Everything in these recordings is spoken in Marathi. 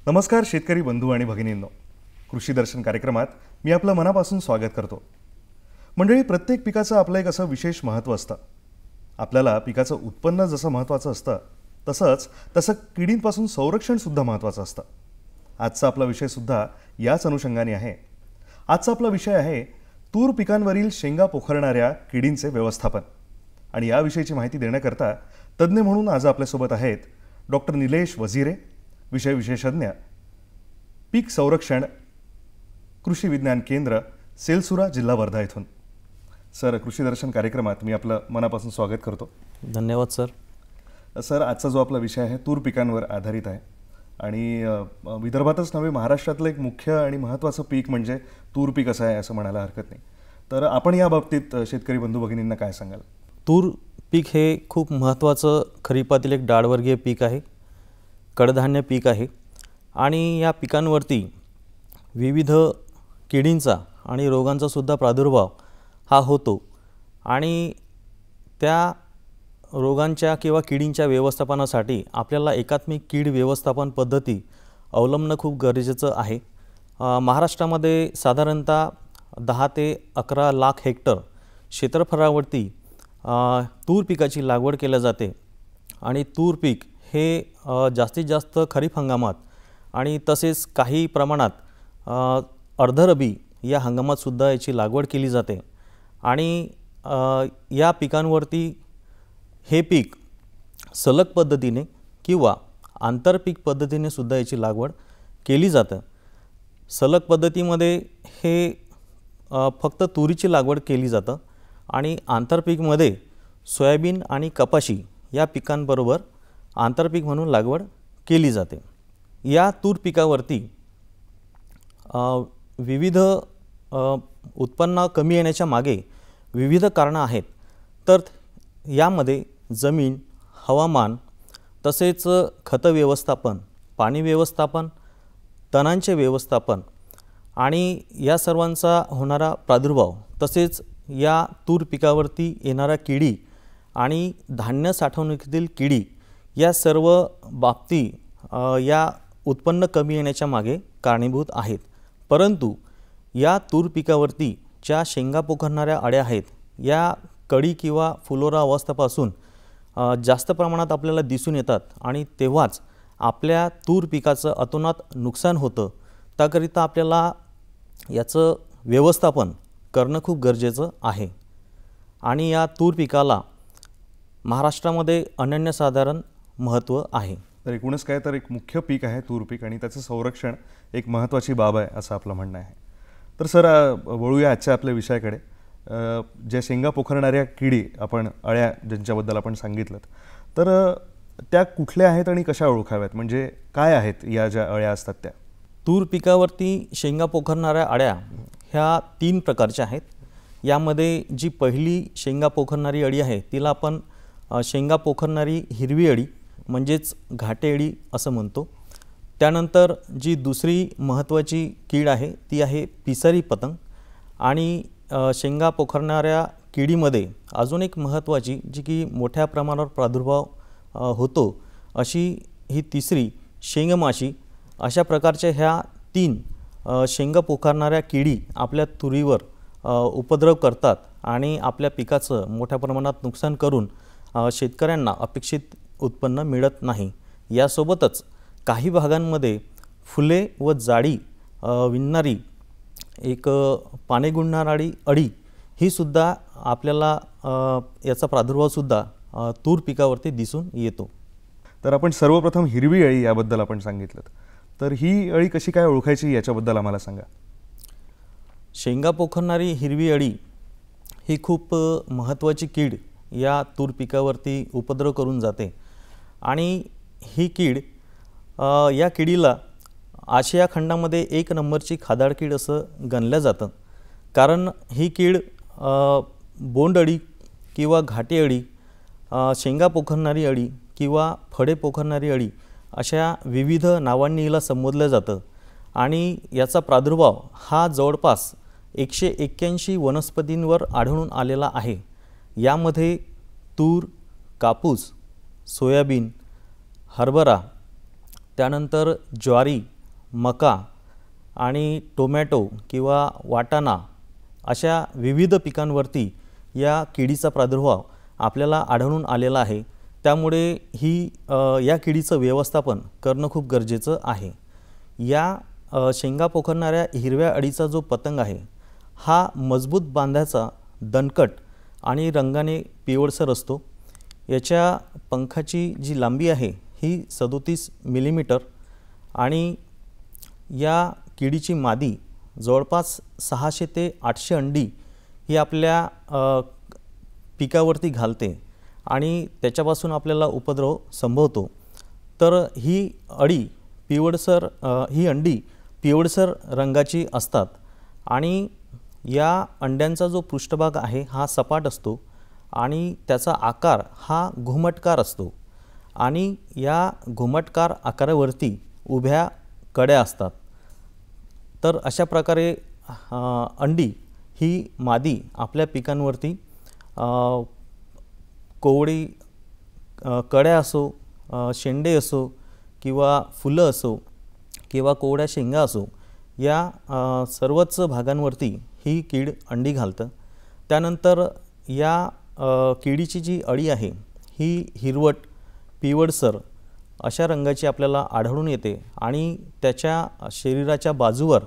नमस्कार शेतकरी बंधू आणि भगिनींनो, कृषी दर्शन कार्यक्रमात मी आपलं मनापासून स्वागत करतो. मंडळी, प्रत्येक पिकाचं आपलं एक असं विशेष महत्त्व असतं. आपल्याला पिकाचं उत्पन्न जसं महत्त्वाचं असतं तसं किडींपासून संरक्षणसुद्धा महत्त्वाचं असतं. आजचा आपला विषयसुद्धा याच अनुषंगाने आहे. आजचा आपला विषय आहे तूर पिकांवरील शेंगा पोखरणाऱ्या किडींचे व्यवस्थापन. आणि याविषयीची माहिती देण्याकरता तज्ज्ञ म्हणून आज आपल्यासोबत आहेत डॉक्टर निलेश वझिरे, विषय विशेषज्ञ, पीक संरक्षण, कृषी विज्ञान केंद्र, सेलसुरा, जिल्हा वर्धा येथून. सर, कृषी दर्शन कार्यक्रमात मी आपलं मनापासून स्वागत करतो. धन्यवाद सर. सर, आजचा जो आपला विषय आहे तूर पिकांवर आधारित आहे आणि विदर्भातच नव्हे, महाराष्ट्रातलं एक मुख्य आणि महत्त्वाचं पीक म्हणजे तूर पीक असं आहे असं म्हणायला हरकत नाही. तर आपण या बाबतीत शेतकरी बंधू भगिनींना काय सांगाल? तूर पीक हे खूप महत्त्वाचं खरीपातील एक डाळवर्गीय पीक आहे, कडधान्य पीक आहे आणि या पिकांवरती विविध किडींचा आणि रोगांचासुद्धा प्रादुर्भाव हा होतो आणि त्या रोगांच्या किंवा किडींच्या व्यवस्थापनासाठी आपल्याला एकात्मिक कीड व्यवस्थापन पद्धती अवलंबणं खूप गरजेचं आहे. महाराष्ट्रामध्ये साधारणतः 10 ते 11 लाख हेक्टर क्षेत्रफळावरती तूर पिकाची लागवड केली जाते आणि तूर पीक हे जास्तीत जास्त खरीप हंगामात आणि तसेच काही प्रमाणात अर्धरबी या हंगामातसुद्धा याची लागवड केली जाते. आणि या पिकांवरती हे पीक सलग पद्धतीने किंवा आंतरपीक पद्धतीने सुद्धा याची लागवड केली जातं. सलग पद्धतीमध्ये हे फक्त तुरीची लागवड केली जातं आणि आंतरपीकमध्ये सोयाबीन आणि कपाशी या पिकांबरोबर आंतरपीक म्हणून लागवड केली जाते. या तूर पिकावरती विविध उत्पन्न कमी येण्याच्या मागे विविध कारणं आहेत. तर यामध्ये जमीन, हवामान, तसेच खत व्यवस्थापन, पाणी व्यवस्थापन, तणांचे व्यवस्थापन आणि या सर्वांचा होणारा प्रादुर्भाव, तसेच या तूर पिकावरती येणाऱ्या किडी आणि धान्य साठवणुकीतील किडी या सर्व बाबती या उत्पन्न कमी येण्याच्या मागे कारणीभूत आहेत. परंतु या तूर पिकावरती ज्या शेंगा पोखरणाऱ्या अळ्या आहेत, या कळी किंवा फुलोरा अवस्थेपासून जास्त प्रमाणात आपल्याला दिसून येतात आणि तेव्हाच आपल्या तूर पिकाचं अतोनात नुकसान होतं. त्याकरिता आपल्याला याचं व्यवस्थापन करणं खूप गरजेचं आहे. आणि या तूर पिकाला महाराष्ट्रामध्ये अनन्यसाधारण महत्त्व आहे. तर एकूणच काय, तर एक मुख्य पीक आहे तूर पीक आणि त्याचं संरक्षण एक महत्त्वाची बाब आहे असं आपलं म्हणणं आहे. तर सर, वळूया आजच्या आपल्या विषयाकडे. ज्या शेंगा पोखरणाऱ्या किडी, आपण अळ्या ज्यांच्याबद्दल आपण सांगितलं, तर त्या कुठल्या आहेत आणि कशा ओळखाव्यात? म्हणजे काय आहेत या ज्या अळ्या असतात त्या? तूर पिकावरती शेंगा पोखरणाऱ्या अळ्या ह्या 3 प्रकारच्या आहेत. यामध्ये जी पहिली शेंगा पोखरणारी अळी आहे तिला आपण शेंगा पोखरणारी हिरवी अळी म्हणजेच घाटे अळी असं म्हणतो. त्यानंतर जी दुसरी महत्त्वाची कीड आहे ती आहे पिसारी पतंग. आणि शेंगा पोखरणाऱ्या किडीमध्ये अजून एक महत्त्वाची, जी की मोठ्या प्रमाणावर प्रादुर्भाव होतो, अशी ही तिसरी शेंगमाशी. अशा प्रकारच्या ह्या 3 शेंगा पोखरणाऱ्या किडी आपल्या तुरीवर उपद्रव करतात आणि आपल्या पिकाचं मोठ्या प्रमाणात नुकसान करून शेतकऱ्यांना अपेक्षित उत्पन्न मिळत नाही. यासोबतच काही भागांमध्ये फुले व जाडी विणणारी एक पाने गुंडणारी अळी ही सुद्धा आपल्याला याचा प्रादुर्भावसुद्धा तूर पिकावरती दिसून येतो. तर आपण सर्वप्रथम हिरवी अळी याबद्दल आपण सांगितलं, तर ही अळी कशी काय ओळखायची याच्याबद्दल आम्हाला सांगा. शेंगा पोखरणारी हिरवी अळी ही खूप महत्त्वाची कीड या तूर पिकावरती उपद्रव करून जाते आणि ही कीड या किडीला आशिया खंडामध्ये 1 नंबरची खादाड कीड असं गणलं जातं. कारण ही कीड बोंडअळी किंवा घाटे अळी, शेंगा पोखरणारी अळी किंवा फळे पोखरणारी अळी अशा विविध नावांनी हिला संबोधलं जातं आणि याचा प्रादुर्भाव हा जवळपास 181 वनस्पतींवर आढळून आलेला आहे. यामध्ये तूर, कापूस, सोयाबीन, हरभरा, त्यानंतर ज्वारी, मका आणि टोमॅटो किंवा वाटाणा अशा विविध पिकांवरती या किडीचा प्रादुर्भाव आपल्याला आढळून आलेला आहे. त्यामुळे या किडीचं व्यवस्थापन करणं खूप गरजेचं आहे. या शेंगा पोखरणाऱ्या हिरव्या अळीचा जो पतंग आहे हा मजबूत बांध्याचा, दणकट आणि रंगाने पिवळसर असतो. याच्या पंखाची जी लांबी आहे ही 37 मिलीमीटर आणि या किडीची मादी जवळपास 600 ते 800 अंडी ही आपल्या पिकावरती घालते आणि त्याच्यापासून आपल्याला उपद्रव संभवतो. तर ही अंडी पिवळसर रंगाची असतात आणि या अंड्यांचा जो पृष्ठभाग आहे हा सपाट असतो आणि त्याचा आकार हा घुमटकार असतो आणि या घुमटकार आकारावरती उभ्या कड्या असतात. तर अशा प्रकारे अंडी ही मादी आपल्या पिकांवरती कोवळी कड्या असो, शेंडे असो किंवा फुलं असो किंवा कोवळ्या शेंगा असो या सर्वच भागांवरती ही कीड अंडी घालतं. त्यानंतर या किडीची जी अळी आहे ही हिरवट, पिवळसर अशा रंगाची आपल्याला आढळून येते आणि त्याच्या शरीराच्या बाजूवर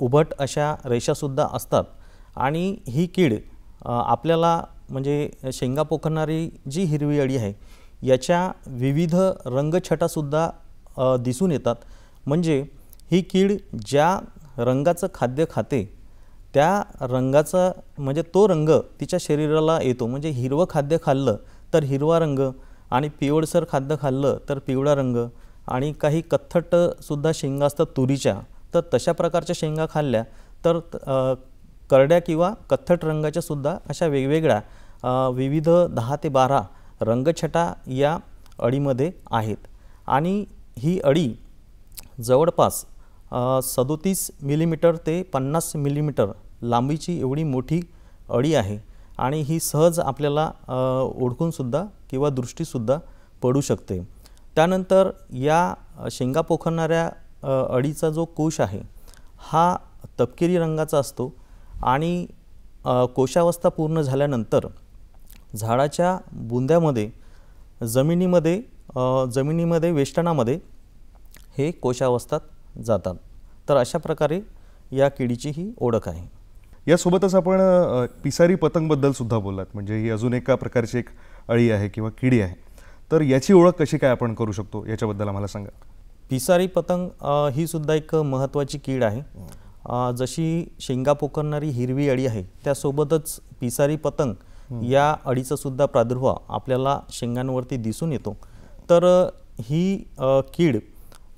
उभट अशा रेषासुद्धा असतात आणि ही कीड आपल्याला म्हणजे शेंगा पोखरणारी जी हिरवी अळी आहे याच्या विविध रंगछटासुद्धा दिसून येतात. म्हणजे ही कीड ज्या रंगाचं खाद्य खाते त्या रंगाचा म्हणजे तो रंग तिच्या शरीराला येतो. म्हणजे हिरवं खाद्य खाल्लं तर हिरवा रंग आणि पिवळसर खाद्य खाल्लं तर पिवळा रंग आणि काही कथ्थटसुद्धा शेंगा असतात तुरीच्या, तर तशा प्रकारच्या शेंगा खाल्ल्या तर करड्या किंवा कथ्थट रंगाच्या सुद्धा अशा वेगवेगळ्या विविध 10 ते 12 रंगछटा या अळीमध्ये आहेत. आणि ही अळी जवळपास 37 मिलीमीटर ते 50 मिलीमीटर लांबीची एवढी मोठी अळी आहे आणि ही सहज आपल्याला ओळखूनसुद्धा किंवा दृष्टीसुद्धा पडू शकते. त्यानंतर या शेंगा पोखरणाऱ्या अळीचा जो कोश आहे हा तपकिरी रंगाचा असतो आणि कोशावस्था पूर्ण झाल्यानंतर झाडाच्या बुंद्यामध्ये जमिनीमध्ये वेष्टनामध्ये हे कोशावस्थात जातात. तर अशा प्रकारे या किडीची ही ओळख आहे. यासोबतच आपण पिसारी पतंगबद्दल सुद्धा बोललात. म्हणजे ही अजून एका प्रकारची एक अळी आहे किंवा किडी आहे. तर याची ओळख कशी काय आपण करू शकतो याच्याबद्दल आम्हाला सांगा. पिसारी पतंग ही सुद्धा एक महत्त्वाची कीड आहे. जशी शेंगा पोखरणारी हिरवी अळी आहे त्यासोबतच पिसारी पतंग या अळीचा सुद्धा प्रादुर्भाव आपल्याला शेंगांवरती दिसून येतो. तर ही कीड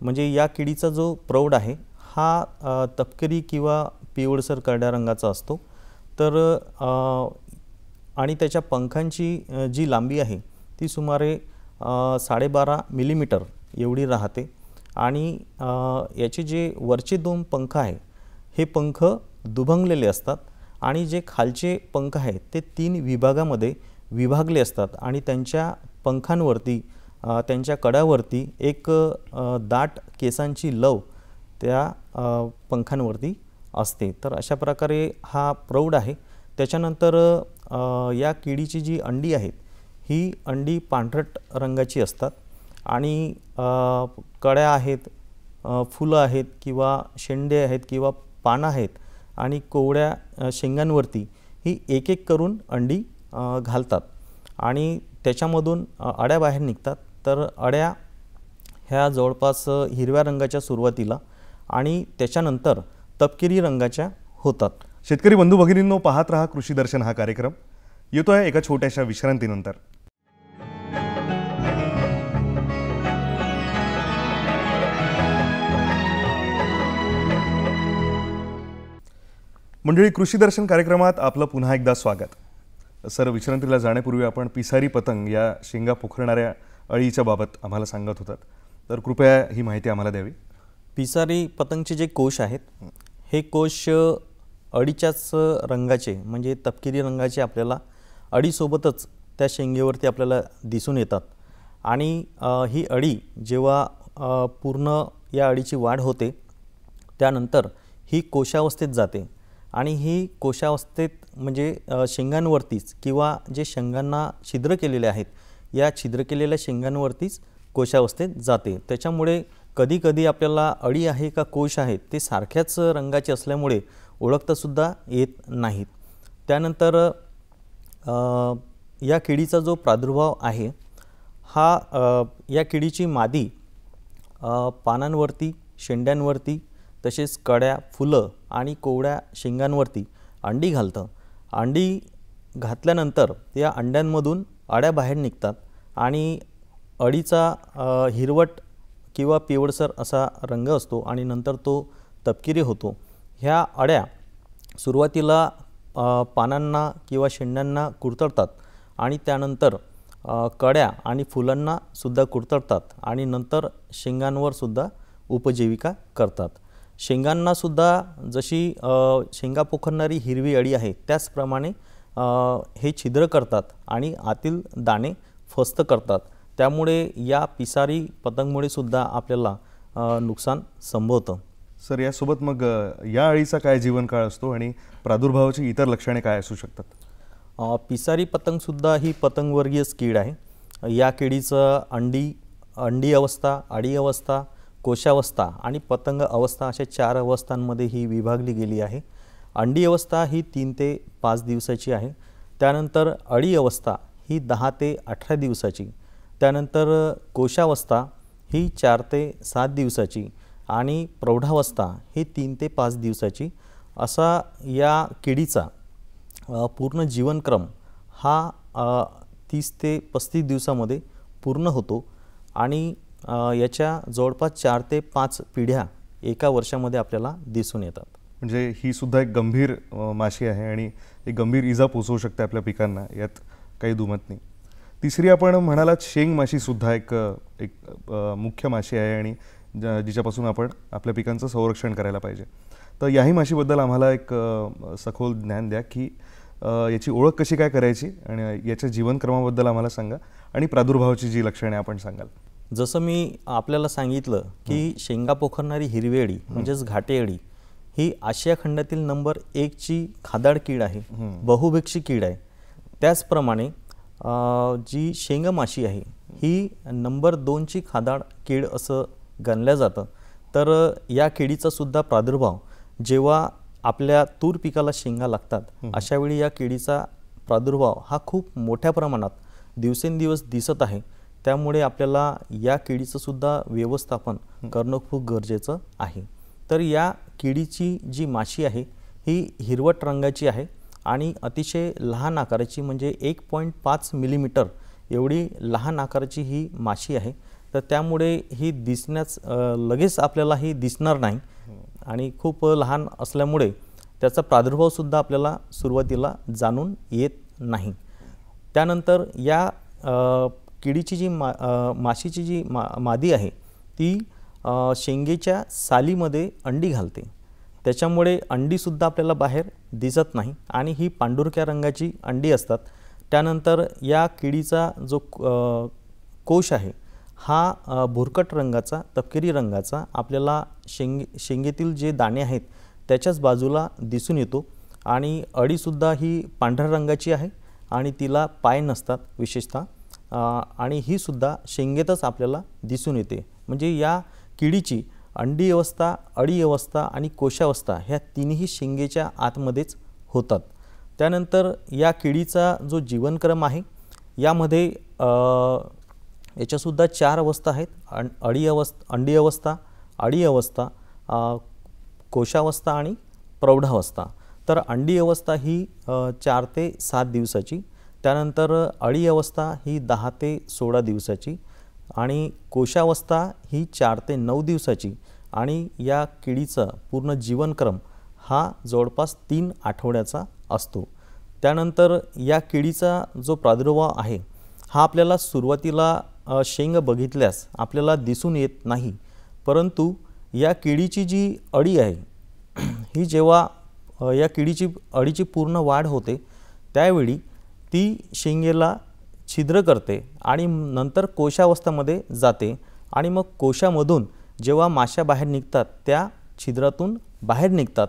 म्हणजे या किडीचा जो प्रौढ आहे हा तपकिरी किंवा पिवळसर करड्या रंगाचा असतो. तर आणि त्याच्या पंखांची जी लांबी आहे ती सुमारे 12.5 मिलीमीटर एवढी राहते आणि याचे जे वरचे 2 पंख आहे हे पंख दुभंगलेले असतात आणि जे खालचे पंख आहेत ते 3 विभागामध्ये विभागले असतात आणि त्यांच्या पंखांवरती त्यांच्या कडावरती एक दाट केसांची लव त्या पंखांवरती असते. तर अशा प्रकारे हा प्रौढ आहे. त्याच्यानंतर या किडीची जी अंडी आहेत ही अंडी पांढरट रंगाची असतात आणि कड्या आहेत, फुलं आहेत किंवा शेंडे आहेत किंवा पानं आहेत आणि कोवळ्या शेंगांवरती ही एक एक करून अंडी घालतात आणि त्याच्यामधून अळ्या बाहेर निघतात. तर अळ्या ह्या जवळपास हिरव्या रंगाच्या सुरुवातीला आणि त्याच्यानंतर तपकिरी रंगाच्या होतात शेतकरी बंधू भगिनींनो, पाहत रहा कृषी दर्शन हा कार्यक्रम. येतोय एका छोट्याशा विश्रांतीनंतर. मंडळी, कृषी दर्शन कार्यक्रमात आपलं पुन्हा एकदा स्वागत. सर, विश्रांतीला जाण्यापूर्वी आपण पिसारी पतंग या शेंगा पोखरणाऱ्या अळीच्या बाबत आम्हाला सांगत होतात, तर कृपया ही माहिती आम्हाला द्यावी. पिसारी पतंगचे जे कोश आहेत, हे कोश अळीच्याच रंगाचे म्हणजे तपकिरी रंगाचे आपल्याला अळीसोबतच त्या शेंगेवरती आपल्याला दिसून येतात. आणि ही अळी जेव्हा पूर्ण या अळीची वाढ होते, त्यानंतर ही कोशावस्थेत जाते. आणि ही कोशावस्थेत म्हणजे शेंगांवरतीच किंवा जे शेंगांना छिद्र केलेले आहेत, या छिद्र केलेल्या शेंगांवरतीच कोशावस्थेत जाते. त्याच्यामुळे कधीकधी आपल्याला अळी आहे का कोश आहे ते सारख्याच रंगाचे असल्यामुळे ओळखतासुद्धा येत नाहीत. त्यानंतर या किडीचा जो प्रादुर्भाव आहे, हा या किडीची मादी पानांवरती, शेंड्यांवरती, तसेच कड्या, फुलं आणि कोवळ्या शेंगांवरती अंडी घालतं. अंडी घातल्यानंतर या अंड्यांमधून अळ्या बाहेर निघतात आणि अळीचा हिरवट किंवा पिवळसर असा रंग असतो आणि नंतर तो तपकिरी होतो. ह्या अळ्या सुरुवातीला पानांना किंवा शेंड्यांना कुरतडतात आणि त्यानंतर कड्या आणि फुलांना सुद्धा कुरतडतात आणि नंतर शेंगांवर सुद्धा उपजीविका करतात. शेंगांना सुद्धा जशी शेंगा पोखरणारी हिरवी अळी आहे, त्याचप्रमाणे हे छिद्र करतात आणि आतील दाणे फस्त करतात. त्यामुळे या पिसारी पतंगमुळे सुद्धा आपल्याला नुकसान संभवतं. सर, यासोबत मग या अळीचा काय जीवनकाळ असतो आणि प्रादुर्भावाची इतर लक्षणे काय असू शकतात? पिसारी पतंगसुद्धा ही पतंगवर्गीयच कीड आहे. या किडीचं अंडी अवस्था, अळी अवस्था, कोशावस्था आणि पतंग अवस्था अशा 4 अवस्थांमध्ये ही विभागली गेली आहे. अंडी अवस्था ही 3 ते 5 दिवसाची आहे. त्यानंतर अळी अवस्था ही 10 ते 18 दिवसाची. त्यानंतर कोशावस्था ही 4 ते 7 दिवसाची आणि प्रौढावस्था ही 3 ते 5 दिवसाची. असा या किडीचा पूर्ण जीवनक्रम हा 30 ते 35 दिवसामध्ये पूर्ण होतो आणि याच्या जवळपास 4 ते 5 पिढ्या एका वर्षामध्ये आपल्याला दिसून येतात. म्हणजे ही सुद्धा एक गंभीर माशी आहे आणि एक गंभीर इजा पोचवू शकते आपल्या पिकांना, यात काही दुमत नाही. तिसरी आपण म्हणालात शेंग माशीसुद्धा एक मुख्य माशी आहे आणि जिच्यापासून आपण आपल्या पिकांचं संरक्षण करायला पाहिजे. तर याही माशीबद्दल आम्हाला एक सखोल ज्ञान द्या की याची ओळख कशी काय करायची आणि याच्या जीवनक्रमाबद्दल आम्हाला सांगा आणि प्रादुर्भावाची जी लक्षणे आपण सांगाल. जसं मी आपल्याला सांगितलं की शेंगा पोखरणारी हिरवी अळी म्हणजेच घाटे अळी ही आशिया खंडातील नंबर 1ची खादाड कीड आहे, बहुभिक्षी कीड आहे. त्याचप्रमाणे जी शेंग माशी आहे ही नंबर 2ची खादाड कीड असं गणलं जातं. तर या किडीचा सुद्धा प्रादुर्भाव जेव्हा आपल्या तूर पिकाला शेंगा लागतात, अशावेळी या किडीचा प्रादुर्भाव हा खूप मोठ्या प्रमाणात दिवसेंदिवस दिसत आहे. त्यामुळे आपल्याला या किडीचं सुद्धा व्यवस्थापन करणं खूप गरजेचं आहे. तर या किडीची जी माशी आहे ही हिरवट रंगाची आहे आणि अतिशय लहान आकाराची म्हणजे 1.5 मिलीमीटर एवढी लहान आकाराची ही माशी आहे. तर त्यामुळे ही दिसण्यास लगेच आपल्याला ही दिसणार नाही आणि खूप लहान असल्यामुळे त्याचा प्रादुर्भावसुद्धा आपल्याला सुरुवातीला जाणून येत नाही. त्यानंतर या किडीची जी माशीची जी मादी आहे ती शेंगेच्या सालीमध्ये अंडी घालते. त्याच्यामुळे अंडीसुद्धा आपल्याला बाहेर दिसत नाही आणि ही पांढुरक्या रंगाची अंडी असतात. त्यानंतर या किडीचा जो कोश आहे हा भुरकट रंगाचा, तपकिरी रंगाचा आपल्याला शेंगेतील जे दाणे आहेत त्याच्याच बाजूला दिसून येतो आणि अळीसुद्धा ही पांढऱ्या रंगाची आहे आणि तिला पाय नसतात विशेषतः, आणि ही सुद्धा शेंगेतच आपल्याला दिसून येते. म्हणजे या किडीची अंडी अवस्था, अळी अवस्था आणि कोशावस्था ह्या तिन्ही शेंगेच्या आतमध्येच होतात. त्यानंतर या किडीचा जो जीवनक्रम आहे यामध्ये याच्यासुद्धा 4 अवस्था आहेत. अंडी अवस्था, अळी अवस्था, कोशावस्था आणि प्रौढावस्था. तर अंडी अवस्था ही 4 ते 7 दिवसाची, त्यानंतर अळी अवस्था ही 10 ते 16 दिवसाची आणि कोशावस्था ही 4 ते 9 दिवसाची आणि या किडीचा पूर्ण जीवनक्रम हा जवळपास 3 आठवड्याचा असतो. त्यानंतर या किडीचा जो प्रादुर्भाव आहे हा आपल्याला सुरुवातीला शेंग बघितल्यास आपल्याला दिसून येत नाही, परंतु या किडीची जी अळी आहे ही जेव्हा या अळीची पूर्ण वाढ होते त्यावेळी ती शेंगेला छिद्र करते आणि नंतर कोशावस्थेमध्ये जाते आणि मग कोशामधून जेव्हा माश्या बाहेर निघतात त्या छिद्रातून बाहेर निघतात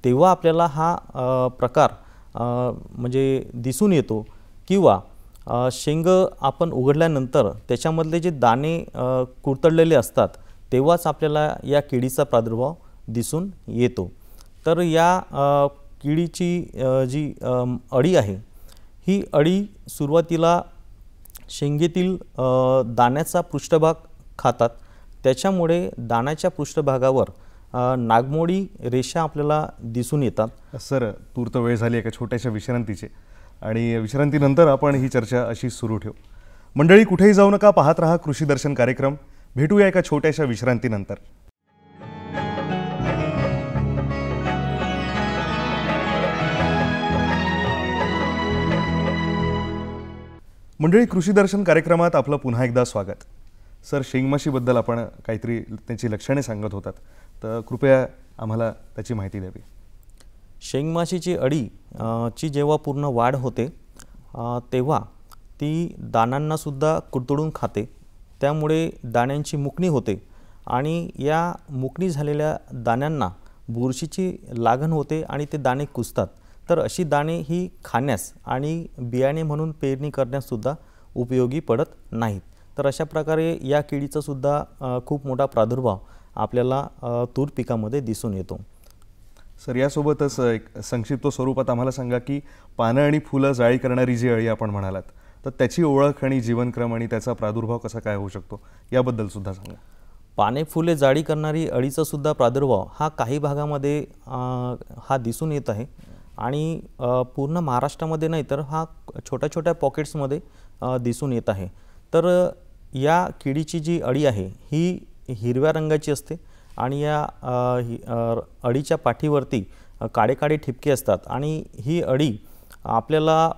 तेव्हा आपल्याला हा प्रकार म्हणजे दिसून येतो. किंवा शेंग आपण उघडल्यानंतर त्याच्यामधले जे दाणे कुरतडलेले असतात तेव्हाच आपल्याला या किडीचा प्रादुर्भाव दिसून येतो. तर या किडीची जी अळी आहे ही अळी सुरुवातीला शेंगेतील दाण्याचा पृष्ठभाग खातात, त्याच्यामुळे दाण्याच्या पृष्ठभागावर नागमोडी रेषा आपल्याला दिसून येतात. सर, तूर्त वेळ झाली एका छोट्याशा विश्रांतीची आणि विश्रांतीनंतर आपण ही चर्चा अशी सुरू ठेवू. मंडळी, कुठेही जाऊ नका, पाहत रहा कृषी दर्शन कार्यक्रम. भेटूया एका छोट्याशा विश्रांतीनंतर. मंडळी, कृषी दर्शन कार्यक्रमात आपलं पुन्हा एकदा स्वागत. सर, शेंगमाशीबद्दल आपण काहीतरी त्याची लक्षणे सांगत होतात, तर कृपया आम्हाला त्याची माहिती द्यावी. शेंगमाशीची अळी ची जेव्हा पूर्ण वाढ होते तेव्हा ती दाण्यांनासुद्धा कुरतडून खाते, त्यामुळे दाण्यांची मुकणी होते आणि या मुकणी झालेल्या दाण्यांना बुरशीची लागण होते आणि ते दाणे कुजतात. तर अशी दाणे ही खाण्यास आणि बियाणे म्हणून पेरणी करण्याससुद्धा उपयोगी पडत नाहीत. तर अशा प्रकारे या किडीचासुद्धा खूप मोठा प्रादुर्भाव आपल्याला तूर पिकामध्ये दिसून येतो. सर, यासोबतच एक संक्षिप्त स्वरूपात आम्हाला सांगा की पानं आणि फुलं जाळी करणारी जी अळी आपण म्हणालात, तर त्याची ओळख आणि जीवनक्रम आणि त्याचा प्रादुर्भाव कसा काय होऊ शकतो याबद्दल सुद्धा सांगा. पाने फुले जाळी करणारी अळीचा सुद्धा प्रादुर्भाव हा काही भागामध्ये हा दिसून येत आहे आणि पूर्ण महाराष्ट्रामध्ये नाही तर हा छोट्या छोट्या पॉकेट्समध्ये दिसून येत आहे. तर या किडीची जी अळी आहे ही हिरव्या रंगाची असते आणि या अळीच्या पाठीवरती काळे काळे ठिपके असतात आणि ही अळी आपल्याला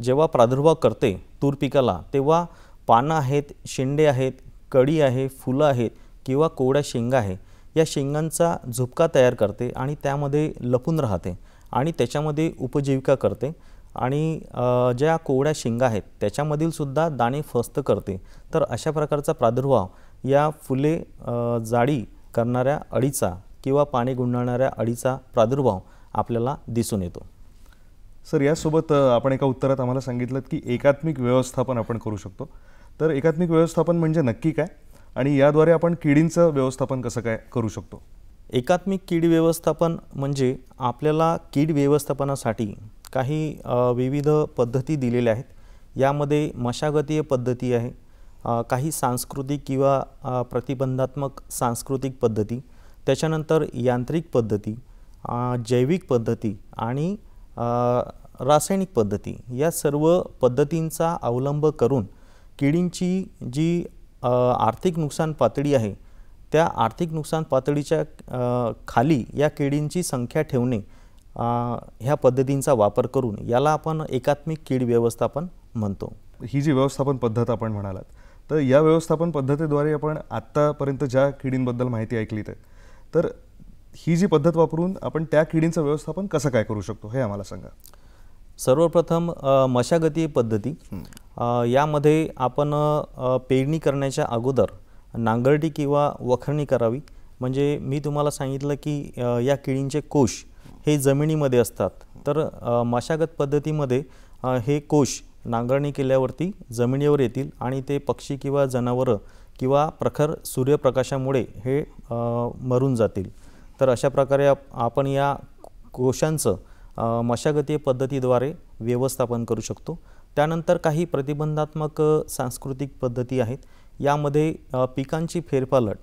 जेव्हा प्रादुर्भाव करते तूर पिकाला तेव्हा पानं आहेत, शेंडे आहेत, कळी आहे, फुलं आहेत किंवा कोवड्या शेंगा आहे, या शेंगांचा झुपका तयार करते आणि त्यामध्ये लपून राहते आणि त्याच्यामध्ये उपजीविका करते आणि ज्या कोवड्या शेंगा आहेत त्याच्यामधील सुद्धा दाणे फस्त करते. तर अशा प्रकारचा प्रादुर्भाव या फुले जाळी करणाऱ्या अळीचा किंवा पाने गुंडाळणाऱ्या अळीचा प्रादुर्भाव आपल्याला दिसून येतो. सर, यासोबत आपण एका उत्तरात आम्हाला सांगितलं की एकात्मिक व्यवस्थापन आपण करू शकतो. तर एकात्मिक व्यवस्थापन म्हणजे नक्की काय आणि याद्वारे आपण किडींचं व्यवस्थापन कसं काय करू शकतो? एकात्मिक कीड व्यवस्थापन म्हणजे आपल्याला कीड व्यवस्थापनासाठी काही विविध पद्धती दिलेल्या आहेत. यामध्ये मशागतीय पद्धती आहे, काही सांस्कृतिक किंवा प्रतिबंधात्मक सांस्कृतिक पद्धती, त्याच्यानंतर यांत्रिक पद्धती, जैविक पद्धती आणि रासायनिक पद्धती, या सर्व पद्धतींचा अवलंब करून किडींची जी आर्थिक नुकसान पातळी आहे त्या आर्थिक नुकसान पातळीच्या खाली या किडींची संख्या ठेवणे, ह्या पद्धतींचा वापर करून याला आपण एकात्मिक कीड व्यवस्थापन म्हणतो. ही जी व्यवस्थापन पद्धत आपण म्हणालात, तर या व्यवस्थापन पद्धतीद्वारे आपण आत्तापर्यंत ज्या किडींबद्दल माहिती ऐकली तर ही जी पद्धत वापरून आपण त्या किडींचं व्यवस्थापन कसं काय करू शकतो हे आम्हाला सांगा. सर्वप्रथम मशागतीय पद्धती, यामध्ये आपण पेरणी करण्याच्या अगोदर नांगरटी किंवा वखरणी करावी. म्हणजे मी तुम्हाला सांगितलं की या किडींचे कोश हे जमिनीमध्ये असतात, तर मशागत पद्धतीमध्ये हे कोश नांगरणी केल्यावरती जमिनीवर येतील आणि ते पक्षी किंवा जनावरं किंवा प्रखर सूर्यप्रकाशामुळे हे मरून जातील. तर अशा प्रकारे आपण या कोशांचं मशागतीय पद्धतीद्वारे व्यवस्थापन करू शकतो. त्यानंतर काही प्रतिबंधात्मक सांस्कृतिक पद्धती आहेत. यामध्ये पिकांची फेरपालट,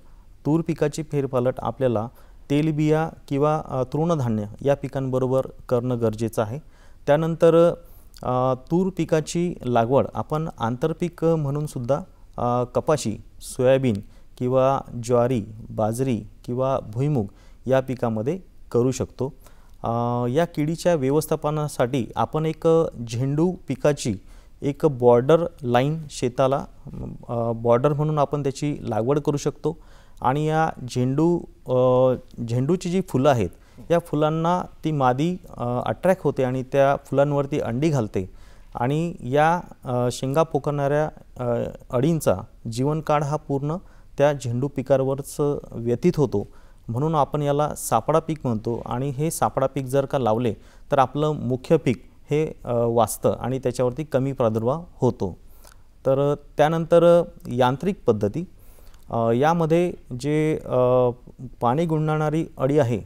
तूर पिकाची फेरपालट आपल्याला तेलबिया किंवा तृणधान्य या पिकांबरोबर करणं गरजेचं आहे. त्यानंतर तूर पिकाची लागवड आपण आंतरपीक म्हणून सुद्धा कपाशी, सोयाबीन किंवा ज्वारी, बाजरी किंवा भुईमूग या पिकामध्ये करू शकतो. या किडीच्या व्यवस्थापनासाठी आपण एक झेंडू पिकाची एक बॉर्डर लाईन शेताला बॉर्डर म्हणून आपण त्याची लागवड करू शकतो. आणि या झेंडूची जी फुलं आहेत या फुलांना ती मादी अट्रॅक्ट होते आणि त्या फुलांवरती अंडी घालते आणि या शेंगा पोखरणाऱ्या अळींचा जीवनकाळ हा पूर्ण त्या झेंडू पिकावरच व्यतीत होतो. म्हणून आपण याला सापळा पीक म्हणतो. आणि हे सापळा पीक जर का लावले तर आपलं मुख्य पीक हे वाचतं आणि त्याच्यावरती कमी प्रादुर्भाव होतो. तर त्यानंतर यांत्रिक पद्धती, यामध्ये जे पाणी गुंडाळणारी अळी आहे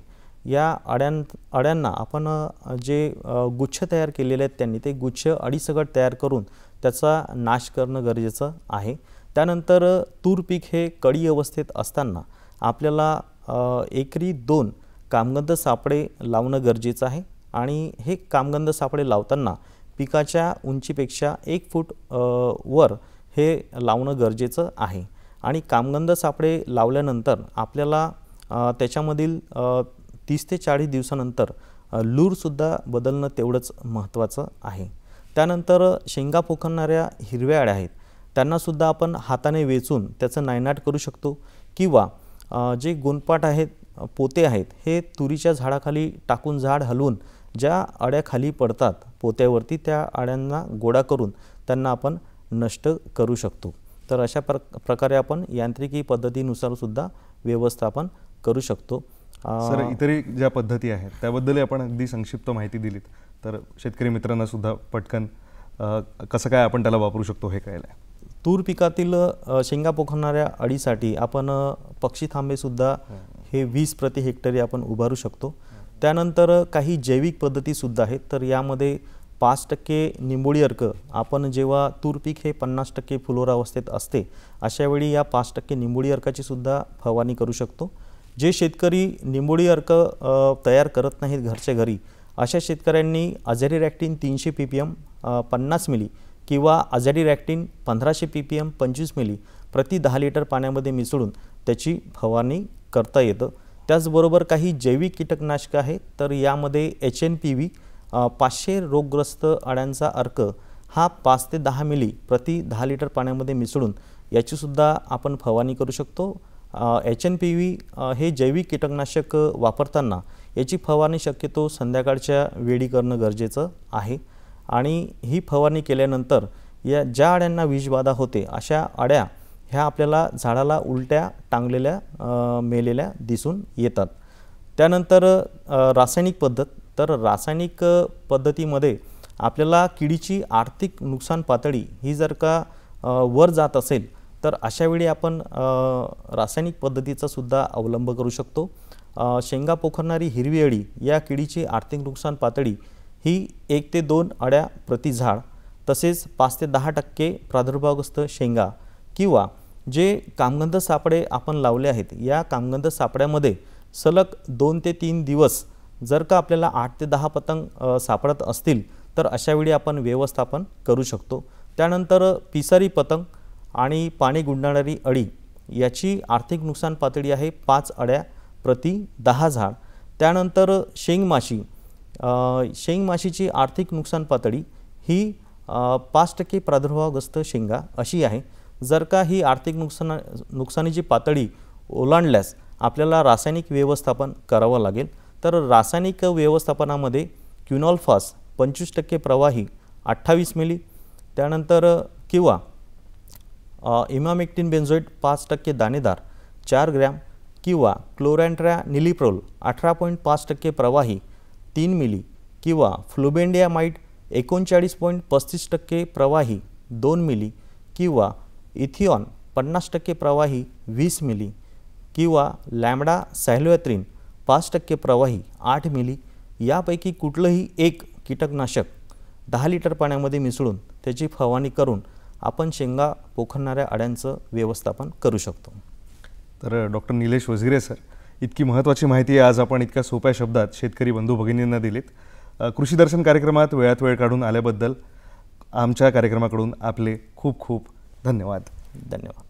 या अळ्यांना आपण जे गुच्छ तयार केलेले आहेत त्यांनी ते गुच्छ अळीसकट तयार करून त्याचा नाश करणं गरजेचं आहे. त्यानंतर तूर पीक हे कळी अवस्थेत असताना आपल्याला एकरी 2 कामगंध सापळे लावणं गरजेचं आहे. आणि हे कामगंध सापळे लावताना पिकाच्या उंचीपेक्षा 1 फूट वर हे लावणं गरजेचं आहे. आणि कामगंध सापळे लावल्यानंतर आपल्याला त्याच्यामधील 30 ते 40 दिवसानंतर लूरसुद्धा बदलणं तेवढंच महत्त्वाचं आहे. त्यानंतर शेंगा पोखरणाऱ्या हिरव्या अळ्या आहेत त्यांनासुद्धा आपण हाताने वेचून त्याचं नायनाट करू शकतो. किंवा जे गोंदपाट आहेत, पोते आहेत, हे तुरीच्या झाडाखाली टाकून झाड हलवून ज्या अळ्या खाली पडतात पोत्यावरती त्या अळ्यांना गोळा करून त्यांना आपण नष्ट करू शकतो. तर अशा प्रकारे आपण यांत्रिकी पद्धतीनुसार सुद्धा व्यवस्थापन करू शकतो. सर, इतरही ज्या पद्धती आहेत त्याबद्दलही आपण अगदी संक्षिप्त माहिती दिलीत तर शेतकरी मित्रांना सुद्धा पटकन कसं काय आपण त्याला वापरू शकतो हे कळलं आहे. तूर पिकातील शेंगा पोखरणाऱ्या अळीसाठी आपण पक्षी थांबेसुद्धा हे 20 प्रति हेक्टरी आपण उभारू शकतो. त्यानंतर काही जैविक पद्धतीसुद्धा आहेत. तर यामध्ये 5% निंबोळी अर्क, आपण जेव्हा तूर पीक हे 50% फुलोरावस्थेत असते अशावेळी या 5% निंबोळी अर्काची सुद्धा फवारणी करू शकतो. जे शेतकरी निंबोळी अर्क तयार करत नाहीत घरच्या घरी अशा शेतकऱ्यांनी अझॅडिरॅक्टिन 300 ppm 50 मिली किंवा अझॅडिरॅक्टिन 1500 ppm 25 मिली प्रति 10 लिटर पाण्यामध्ये मिसळून त्याची फवारणी करता येतं. त्याचबरोबर काही जैविक कीटकनाशकं आहेत. तर यामध्ये HNPV 500 रोगग्रस्त अळ्यांचा अर्क हा 5 ते 10 मिली प्रति 10 लिटर पाण्यामध्ये मिसळून याचीसुद्धा आपण फवारणी करू शकतो. HNPV हे जैविक कीटकनाशक वापरताना याची फवारणी शक्यतो संध्याकाळच्या वेळी करणं गरजेचं आहे. आणि ही फवारणी केल्यानंतर या ज्या अळ्यांना विषबाधा होते अशा अळ्या ह्या आपल्याला झाडाला उलट्या टांगलेल्या मेलेल्या दिसून येतात. त्यानंतर रासायनिक पद्धत, तर रासायनिक पद्धतीमध्ये आपल्याला किडीची आर्थिक नुकसान पातळी ही जर का वर जात असेल तर अशावेळी आपण रासायनिक पद्धतीचा सुद्धा अवलंब करू शकतो. शेंगा पोखरणारी हिरवी अळी या किडीची आर्थिक नुकसान पातळी ही 1 ते 2 अळ्या प्रति झाड, तसेच 5 ते 10% प्रादुर्भावग्रस्त शेंगा किंवा जे कामगंध सापळे आपण लावले आहेत या कामगंध सापड्यामध्ये सलग 2 ते 3 दिवस जर का आपल्याला 8 ते 10 पतंग सापडत असतील तर अशावेळी आपण व्यवस्थापन करू शकतो. त्यानंतर पिसारी पतंग आणि पाणी गुंडाळणारी अळी याची आर्थिक नुकसान पातळी आहे 5 अळ्या प्रति 10 झाड. त्यानंतर शेंगमाशी, शेंगमाशीची आर्थिक नुकसान पातळी ही 5% प्रादुर्भावग्रस्त शेंगा अशी आहे. जर का ही आर्थिक नुकसानीची पातळी ओलांडल्यास आपल्याला रासायनिक व्यवस्थापन करावं लागेल. तर रासायनिक व्यवस्थापनामध्ये क्विनॉल्फास 25% प्रवाही 28 मिली, त्यानंतर किंवा इमामेक्टिन बेन्झोएट 5% दाणेदार 4 ग्रॅम किंवा क्लोरॅन्ट्रा निलिप्रोल 18.5% प्रवाही 3 मिली किंवा फ्लुबेंडियामाइड 39.35% प्रवाही 2 मिली किंवा इथिऑन 50% प्रवाही 20 मिली किंवा लॅम्बडा सायलोएथ्रिन 5% प्रवाही 8 मिली यापैकी कुठलंही एक कीटकनाशक 10 लिटर पाण्यामध्ये मिसळून त्याची फवारणी करून आपण शेंगा पोखरणाऱ्या अळ्यांचं व्यवस्थापन करू शकतो. तर डॉक्टर निलेश वझिरे सर इतकी महत्त्वाची माहिती आज आपण इतक्या सोप्या शब्दात शेतकरी बंधू भगिनींना दिलीत. कृषी दर्शन कार्यक्रमात वेळात वेळ काढून आल्याबद्दल आमच्या कार्यक्रमाकडून आपले खूप खूप धन्यवाद. धन्यवाद.